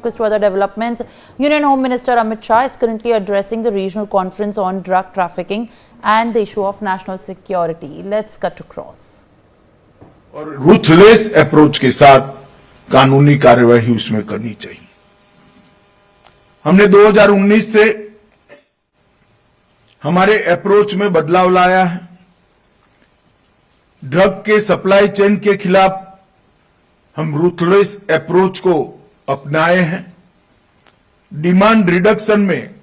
focus to other developments. Union Home Minister Amit Shah is currently addressing the regional conference on drug trafficking and the issue of national security. Let's cut across. और ruthless approach के साथ कानूनी कार्यवाही उसमें करनी चाहिए। हमने 2019 से हमारे अप्रोच में बदलाव लाया है। ड्रग के सप्लाई चेन के खिलाफ हम रूथलेस अप्रोच को अपनाए हैं। डिमांड रिडक्शन में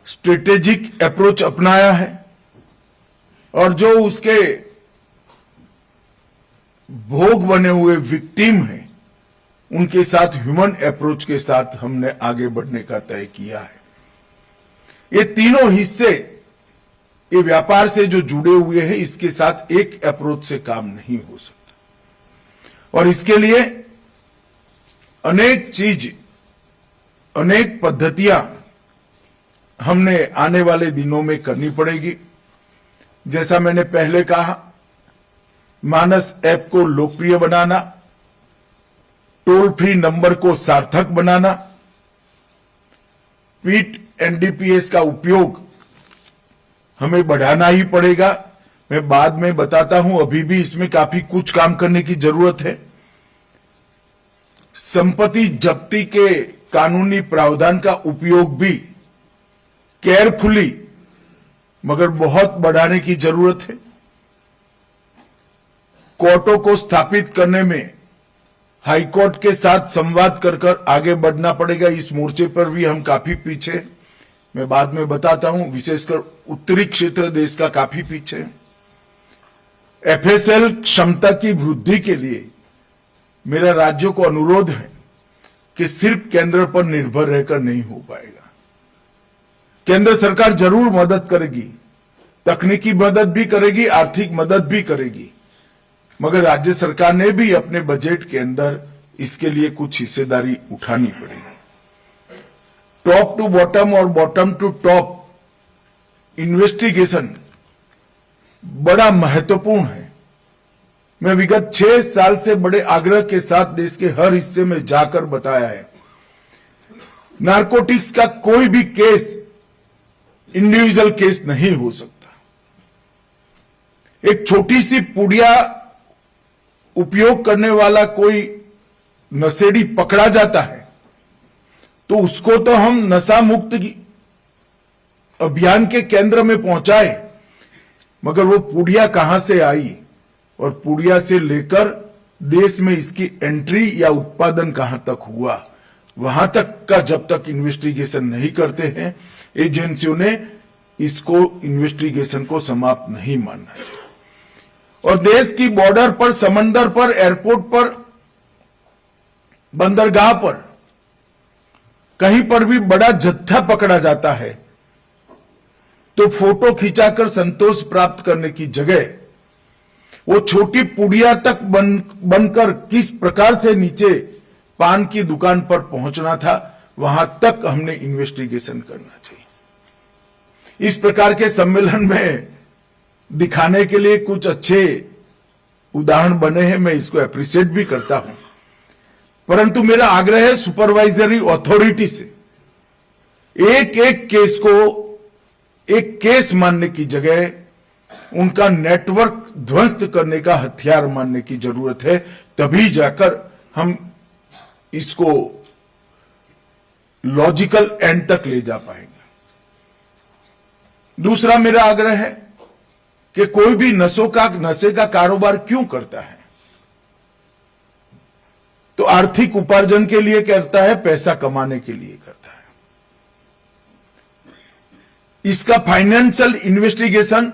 स्ट्रेटेजिक अप्रोच अपनाया है और जो उसके भोग बने हुए विक्टिम हैं उनके साथ ह्यूमन अप्रोच के साथ हमने आगे बढ़ने का तय किया है। ये तीनों हिस्से ये व्यापार से जो जुड़े हुए हैं, इसके साथ एक अप्रोच से काम नहीं हो सकता और इसके लिए अनेक चीज, अनेक पद्धतियां हमने आने वाले दिनों में करनी पड़ेगी। जैसा मैंने पहले कहा, मानस ऐप को लोकप्रिय बनाना, टोल फ्री नंबर को सार्थक बनाना, पीट एनडीपीएस का उपयोग हमें बढ़ाना ही पड़ेगा। मैं बाद में बताता हूं, अभी भी इसमें काफी कुछ काम करने की जरूरत है। संपत्ति जब्ती के कानूनी प्रावधान का उपयोग भी केयरफुली मगर बहुत बढ़ाने की जरूरत है। कोर्टों को स्थापित करने में हाईकोर्ट के साथ संवाद कर आगे बढ़ना पड़ेगा। इस मोर्चे पर भी हम काफी पीछे, मैं बाद में बताता हूं, विशेषकर उत्तरी क्षेत्र देश का काफी पीछे। एफएसएल क्षमता की वृद्धि के लिए मेरा राज्यों को अनुरोध है कि सिर्फ केंद्र पर निर्भर रहकर नहीं हो पाएगा। केंद्र सरकार जरूर मदद करेगी, तकनीकी मदद भी करेगी, आर्थिक मदद भी करेगी, मगर राज्य सरकार ने भी अपने बजट के अंदर इसके लिए कुछ हिस्सेदारी उठानी पड़ेगी। टॉप टू बॉटम और बॉटम टू टॉप इन्वेस्टिगेशन बड़ा महत्वपूर्ण है। मैं विगत 6 साल से बड़े आग्रह के साथ देश के हर हिस्से में जाकर बताया है, नारकोटिक्स का कोई भी केस इंडिविजुअल केस नहीं हो सकता। एक छोटी सी पुड़िया उपयोग करने वाला कोई नशेड़ी पकड़ा जाता है तो उसको तो हम नशा मुक्त अभियान के केंद्र में पहुंचाए, मगर वो पुड़िया कहां से आई और पुड़िया से लेकर देश में इसकी एंट्री या उत्पादन कहां तक हुआ, वहां तक का जब तक इन्वेस्टिगेशन नहीं करते हैं, एजेंसियों ने इसको इन्वेस्टिगेशन को समाप्त नहीं मानना चाहिए। और देश की बॉर्डर पर, समंदर पर, एयरपोर्ट पर, बंदरगाह पर कहीं पर भी बड़ा जत्था पकड़ा जाता है तो फोटो खिंचाकर संतोष प्राप्त करने की जगह वो छोटी पुड़िया तक बनकर किस प्रकार से नीचे पान की दुकान पर पहुंचना था, वहां तक हमने इन्वेस्टिगेशन करना चाहिए। इस प्रकार के सम्मेलन में दिखाने के लिए कुछ अच्छे उदाहरण बने हैं, मैं इसको अप्रिशिएट भी करता हूं, परंतु मेरा आग्रह है सुपरवाइजरी अथॉरिटी से एक एक केस को एक केस मानने की जगह उनका नेटवर्क ध्वस्त करने का हथियार मानने की जरूरत है, तभी जाकर हम इसको लॉजिकल एंड तक ले जा पाएंगे। दूसरा मेरा आग्रह है कि कोई भी नशे का कारोबार क्यों करता है, तो आर्थिक उपार्जन के लिए करता है, पैसा कमाने के लिए करता है। इसका फाइनेंशियल इन्वेस्टिगेशन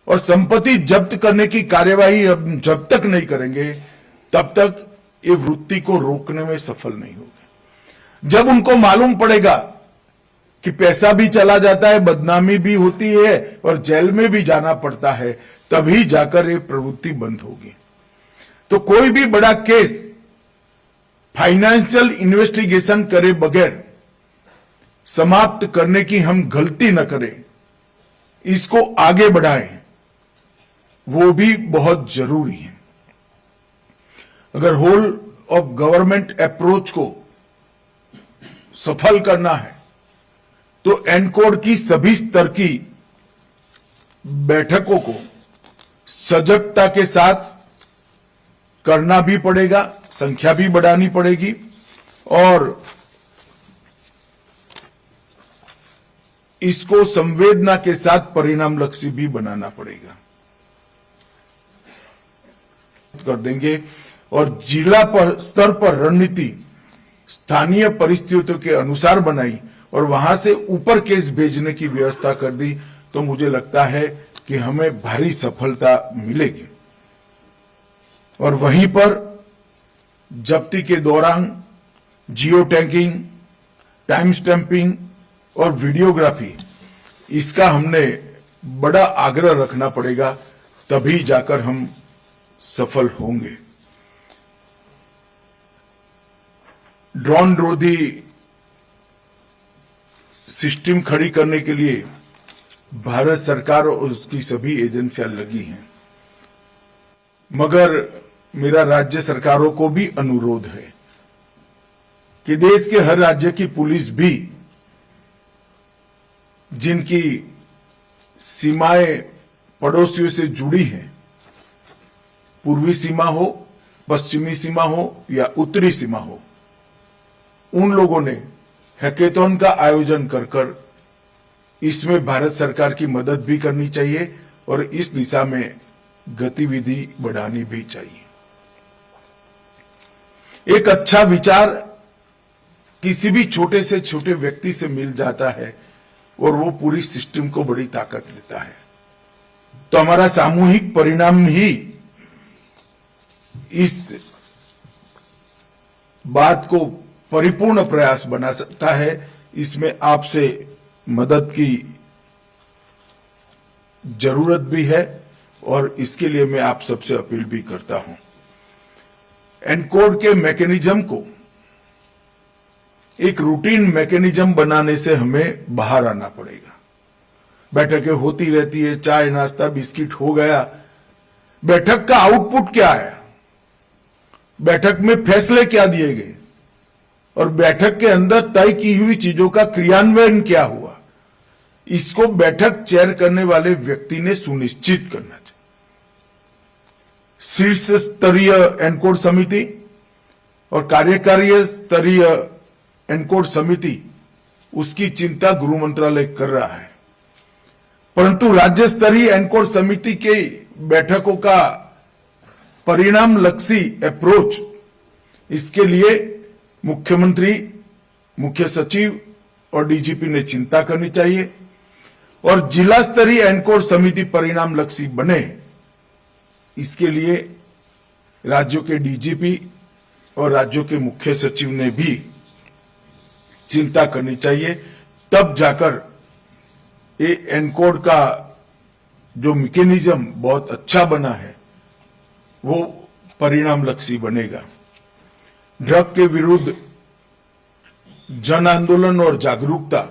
और संपत्ति जब्त करने की कार्यवाही हम जब तक नहीं करेंगे तब तक ये वृत्ति को रोकने में सफल नहीं होंगे। जब उनको मालूम पड़ेगा कि पैसा भी चला जाता है, बदनामी भी होती है और जेल में भी जाना पड़ता है, तभी जाकर ये प्रवृत्ति बंद होगी। तो कोई भी बड़ा केस फाइनेंशियल इन्वेस्टिगेशन करे बगैर समाप्त करने की हम गलती न करें, इसको आगे बढ़ाएं, वो भी बहुत जरूरी है। अगर होल ऑफ गवर्नमेंट अप्रोच को सफल करना है तो एनकोड की सभी स्तर की बैठकों को सजगता के साथ करना भी पड़ेगा, संख्या भी बढ़ानी पड़ेगी और इसको संवेदना के साथ परिणाम लक्ष्य भी बनाना पड़ेगा। कर देंगे और जिला पर स्तर पर रणनीति स्थानीय परिस्थितियों के अनुसार बनाई और वहां से ऊपर केस भेजने की व्यवस्था कर दी तो मुझे लगता है कि हमें भारी सफलता मिलेगी। और वहीं पर जब्ती के दौरान जियो टैगिंग, टाइम स्टैंपिंग और वीडियोग्राफी, इसका हमने बड़ा आग्रह रखना पड़ेगा, तभी जाकर हम सफल होंगे। ड्रोन रोधी सिस्टम खड़ी करने के लिए भारत सरकार और उसकी सभी एजेंसियां लगी हैं, मगर मेरा राज्य सरकारों को भी अनुरोध है कि देश के हर राज्य की पुलिस भी जिनकी सीमाएं पड़ोसियों से जुड़ी हैं, पूर्वी सीमा हो, पश्चिमी सीमा हो या उत्तरी सीमा हो, उन लोगों ने हैकेथॉन का आयोजन कर इसमें भारत सरकार की मदद भी करनी चाहिए और इस दिशा में गतिविधि बढ़ानी भी चाहिए। एक अच्छा विचार किसी भी छोटे से छोटे व्यक्ति से मिल जाता है और वो पूरी सिस्टम को बड़ी ताकत देता है। तो हमारा सामूहिक परिणाम ही इस बात को परिपूर्ण प्रयास बना सकता है। इसमें आपसे मदद की जरूरत भी है और इसके लिए मैं आप सबसे अपील भी करता हूं। एनकोड के मैकेनिज्म को एक रूटीन मैकेनिज्म बनाने से हमें बाहर आना पड़ेगा। बैठकें होती रहती है, चाय नाश्ता बिस्किट हो गया, बैठक का आउटपुट क्या है, बैठक में फैसले क्या दिए गए और बैठक के अंदर तय की हुई चीजों का क्रियान्वयन क्या हुआ, इसको बैठक चेयर करने वाले व्यक्ति ने सुनिश्चित करना चाहिए। शीर्ष स्तरीय एनकोड समिति और कार्यकारी स्तरीय एनकोड समिति, उसकी चिंता गृह मंत्रालय कर रहा है, परंतु राज्य स्तरीय एनकोड समिति के बैठकों का परिणाम लक्ष्य अप्रोच, इसके लिए मुख्यमंत्री, मुख्य सचिव और डीजीपी ने चिंता करनी चाहिए और जिला स्तरीय एनकोड समिति परिणाम लक्ष्य बने, इसके लिए राज्यों के डीजीपी और राज्यों के मुख्य सचिव ने भी चिंता करनी चाहिए। तब जाकर ये एनकोड का जो मैकेनिज्म बहुत अच्छा बना है वो परिणाम लक्ष्य बनेगा। ड्रग के विरुद्ध जन आंदोलन और जागरूकता,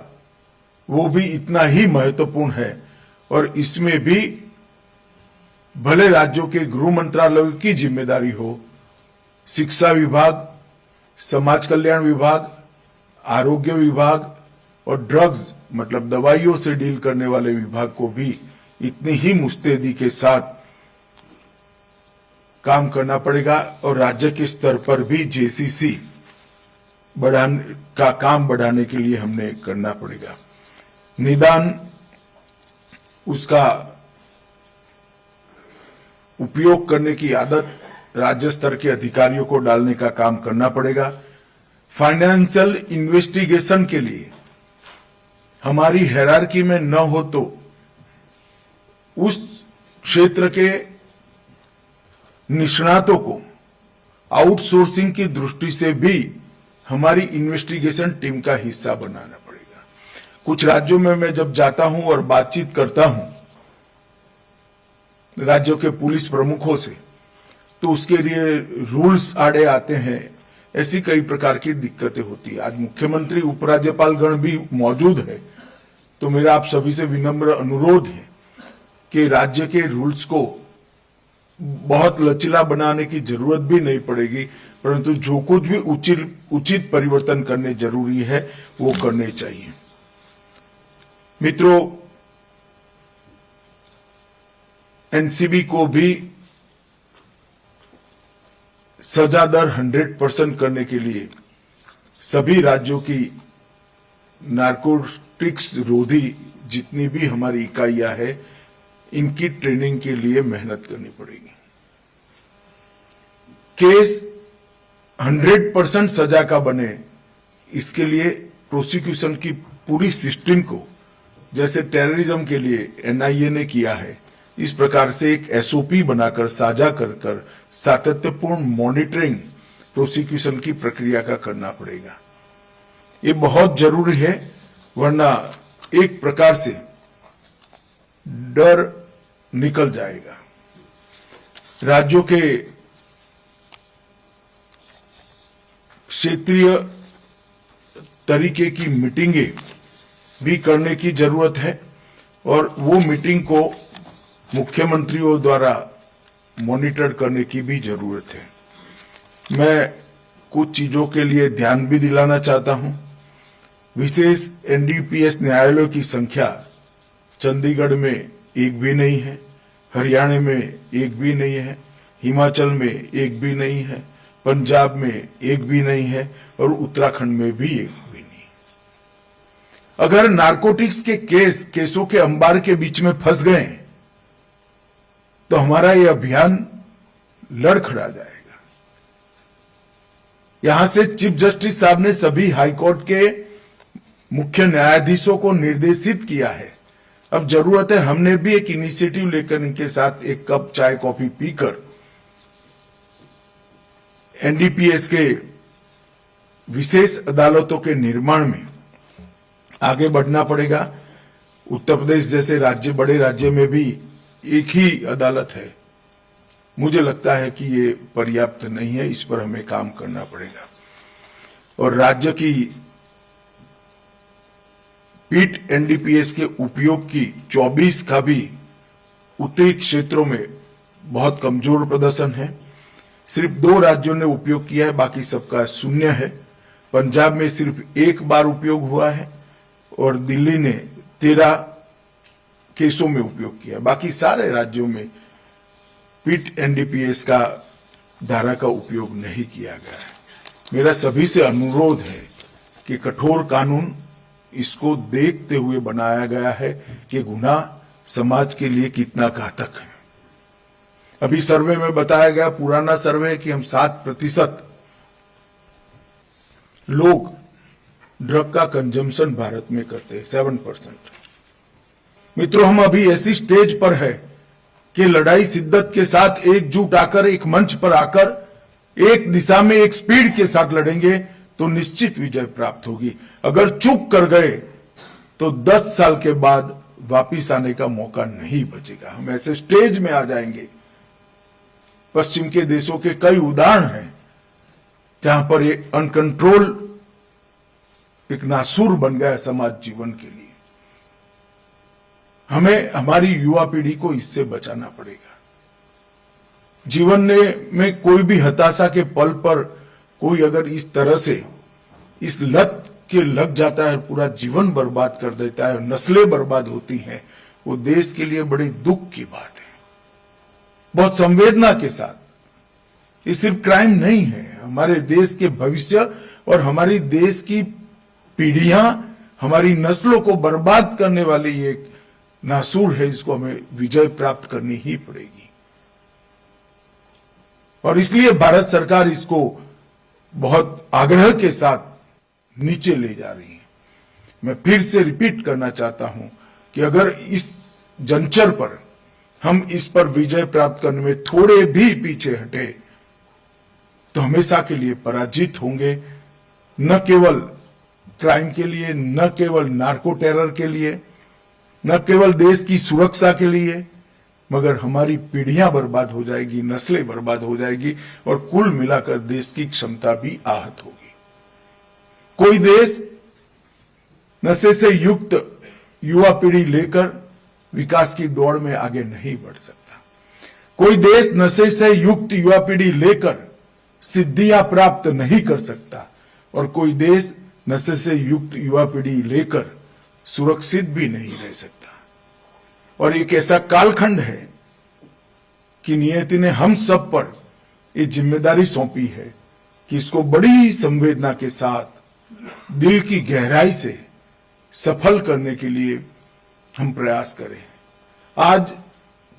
वो भी इतना ही महत्वपूर्ण है और इसमें भी भले राज्यों के गृह मंत्रालय की जिम्मेदारी हो, शिक्षा विभाग, समाज कल्याण विभाग, आरोग्य विभाग और ड्रग्स मतलब दवाइयों से डील करने वाले विभाग को भी इतनी ही मुस्तैदी के साथ काम करना पड़ेगा और राज्य के स्तर पर भी जेसीसी बढ़ाने का काम बढ़ाने के लिए हमने करना पड़ेगा। निदान उसका उपयोग करने की आदत राज्य स्तर के अधिकारियों को डालने का काम करना पड़ेगा। फाइनेंशियल इन्वेस्टिगेशन के लिए हमारी हायरार्की में न हो तो उस क्षेत्र के निष्णातों को आउटसोर्सिंग की दृष्टि से भी हमारी इन्वेस्टिगेशन टीम का हिस्सा बनाना पड़ेगा। कुछ राज्यों में मैं जब जाता हूं और बातचीत करता हूं राज्यों के पुलिस प्रमुखों से, तो उसके लिए रूल्स आड़े आते हैं, ऐसी कई प्रकार की दिक्कतें होती है। आज मुख्यमंत्री, उपराज्यपाल गण भी मौजूद है, तो मेरा आप सभी से विनम्र अनुरोध है कि राज्य के रूल्स को बहुत लचीला बनाने की जरूरत भी नहीं पड़ेगी, परंतु जो कुछ भी उचित परिवर्तन करने जरूरी है वो करने चाहिए। मित्रों, एनसीबी को भी सजा दर 100% करने के लिए सभी राज्यों की नारकोटिक्स रोधी जितनी भी हमारी इकाइयां हैं, इनकी ट्रेनिंग के लिए मेहनत करनी पड़ेगी। केस 100% सजा का बने, इसके लिए प्रोसिक्यूशन की पूरी सिस्टम को, जैसे टेररिज्म के लिए एनआईए ने किया है, इस प्रकार से एक एसओपी बनाकर साझा कर सातत्यपूर्ण मॉनिटरिंग प्रोसिक्यूशन की प्रक्रिया का करना पड़ेगा। ये बहुत जरूरी है, वरना एक प्रकार से डर निकल जाएगा। राज्यों के क्षेत्रीय तरीके की मीटिंगें भी करने की जरूरत है और वो मीटिंग को मुख्यमंत्रियों द्वारा मॉनिटर करने की भी जरूरत है। मैं कुछ चीजों के लिए ध्यान भी दिलाना चाहता हूं। विशेष एनडीपीएस न्यायालयों की संख्या चंडीगढ़ में एक भी नहीं है, हरियाणा में एक भी नहीं है, हिमाचल में एक भी नहीं है, पंजाब में एक भी नहीं है और उत्तराखंड में भी एक भी नहीं। अगर नारकोटिक्स के केसों के अंबार के बीच में फंस गए तो हमारा ये अभियान लड़खड़ा जाएगा। यहां से चीफ जस्टिस साहब ने सभी हाईकोर्ट के मुख्य न्यायाधीशों को निर्देशित किया है, अब जरूरत है हमने भी एक इनिशिएटिव लेकर इनके साथ एक कप चाय कॉफी पीकर एनडीपीएस के विशेष अदालतों के निर्माण में आगे बढ़ना पड़ेगा। उत्तर प्रदेश जैसे बड़े राज्य में भी एक ही अदालत है। मुझे लगता है कि ये पर्याप्त नहीं है, इस पर हमें काम करना पड़ेगा। और राज्य की पीठ एनडीपीएस के उपयोग की 24 का भी उत्तरी क्षेत्रों में बहुत कमजोर प्रदर्शन है। सिर्फ 2 राज्यों ने उपयोग किया है, बाकी सबका शून्य है। पंजाब में सिर्फ 1 बार उपयोग हुआ है और दिल्ली ने 13 केसों में उपयोग किया। बाकी सारे राज्यों में पीठ एनडीपीएस का धारा का उपयोग नहीं किया गया है। मेरा सभी से अनुरोध है कि कठोर कानून इसको देखते हुए बनाया गया है कि गुनाह समाज के लिए कितना घातक है। अभी सर्वे में बताया गया, पुराना सर्वे है कि हम 7% लोग ड्रग का कंजम्पशन भारत में करते हैं, 7%। मित्रों, हम अभी ऐसी स्टेज पर है कि लड़ाई शिद्दत के साथ एकजुट आकर एक मंच पर आकर एक दिशा में एक स्पीड के साथ लड़ेंगे तो निश्चित विजय प्राप्त होगी। अगर चूक कर गए तो 10 साल के बाद वापिस आने का मौका नहीं बचेगा। हम ऐसे स्टेज में आ जाएंगे। पश्चिम के देशों के कई उदाहरण हैं जहां पर एक अनकंट्रोल एक नासूर बन गया समाज जीवन के लिए। हमें हमारी युवा पीढ़ी को इससे बचाना पड़ेगा। जीवन में कोई भी हताशा के पल पर कोई अगर इस तरह से इस लत के लग जाता है, पूरा जीवन बर्बाद कर देता है, नस्लें बर्बाद होती हैं, वो देश के लिए बड़ी दुख की बात है। बहुत संवेदना के साथ, ये सिर्फ क्राइम नहीं है, हमारे देश के भविष्य और हमारी देश की पीढ़ियां, हमारी नस्लों को बर्बाद करने वाली एक नासूर है। इसको हमें विजय प्राप्त करनी ही पड़ेगी और इसलिए भारत सरकार इसको बहुत आग्रह के साथ नीचे ले जा रही है। मैं फिर से रिपीट करना चाहता हूं कि अगर इस जंचर पर हम इस पर विजय प्राप्त करने में थोड़े भी पीछे हटे तो हमेशा के लिए पराजित होंगे। न केवल क्राइम के लिए, न केवल नार्को टेरर के लिए, न केवल देश की सुरक्षा के लिए, मगर हमारी पीढ़ियां बर्बाद हो जाएगी, नस्लें बर्बाद हो जाएगी और कुल मिलाकर देश की क्षमता भी आहत होगी। कोई देश नशे से युक्त युवा पीढ़ी लेकर विकास की दौड़ में आगे नहीं बढ़ सकता। कोई देश नशे से युक्त युवा पीढ़ी लेकर सिद्धियां प्राप्त नहीं कर सकता और कोई देश नशे से युक्त युवा पीढ़ी लेकर सुरक्षित भी नहीं रह सकता। और एक ऐसा कालखंड है कि नियति ने हम सब पर ये जिम्मेदारी सौंपी है कि इसको बड़ी संवेदना के साथ दिल की गहराई से सफल करने के लिए हम प्रयास करें। आज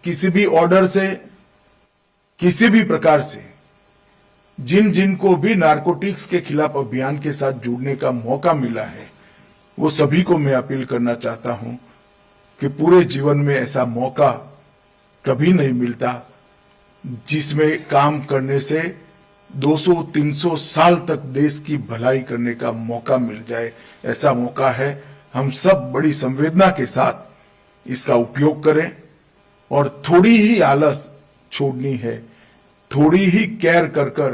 किसी भी ऑर्डर से, किसी भी प्रकार से जिन जिन को भी नारकोटिक्स के खिलाफ अभियान के साथ जुड़ने का मौका मिला है, वो सभी को मैं अपील करना चाहता हूं कि पूरे जीवन में ऐसा मौका कभी नहीं मिलता जिसमें काम करने से 200-300 साल तक देश की भलाई करने का मौका मिल जाए। ऐसा मौका है, हम सब बड़ी संवेदना के साथ इसका उपयोग करें और थोड़ी ही आलस छोड़नी है, थोड़ी ही केयर कर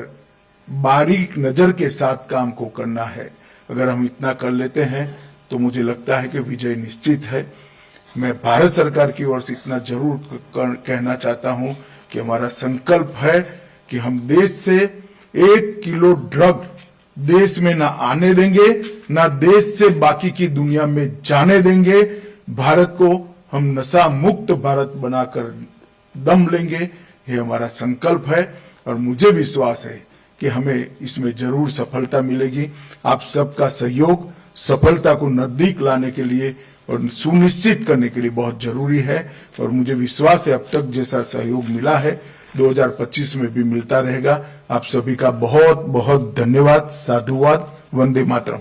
बारीक नजर के साथ काम को करना है। अगर हम इतना कर लेते हैं तो मुझे लगता है कि विजय निश्चित है। मैं भारत सरकार की ओर से इतना जरूर कहना चाहता हूं कि हमारा संकल्प है कि हम देश से 1 किलो ड्रग देश में ना आने देंगे, ना देश से बाकी की दुनिया में जाने देंगे। भारत को हम नशा मुक्त भारत बनाकर दम लेंगे, ये हमारा संकल्प है और मुझे विश्वास है कि हमें इसमें जरूर सफलता मिलेगी। आप सबका सहयोग सफलता को नजदीक लाने के लिए और सुनिश्चित करने के लिए बहुत जरूरी है और मुझे विश्वास है अब तक जैसा सहयोग मिला है 2025 में भी मिलता रहेगा। आप सभी का बहुत बहुत धन्यवाद। साधुवाद। वंदे मातरम।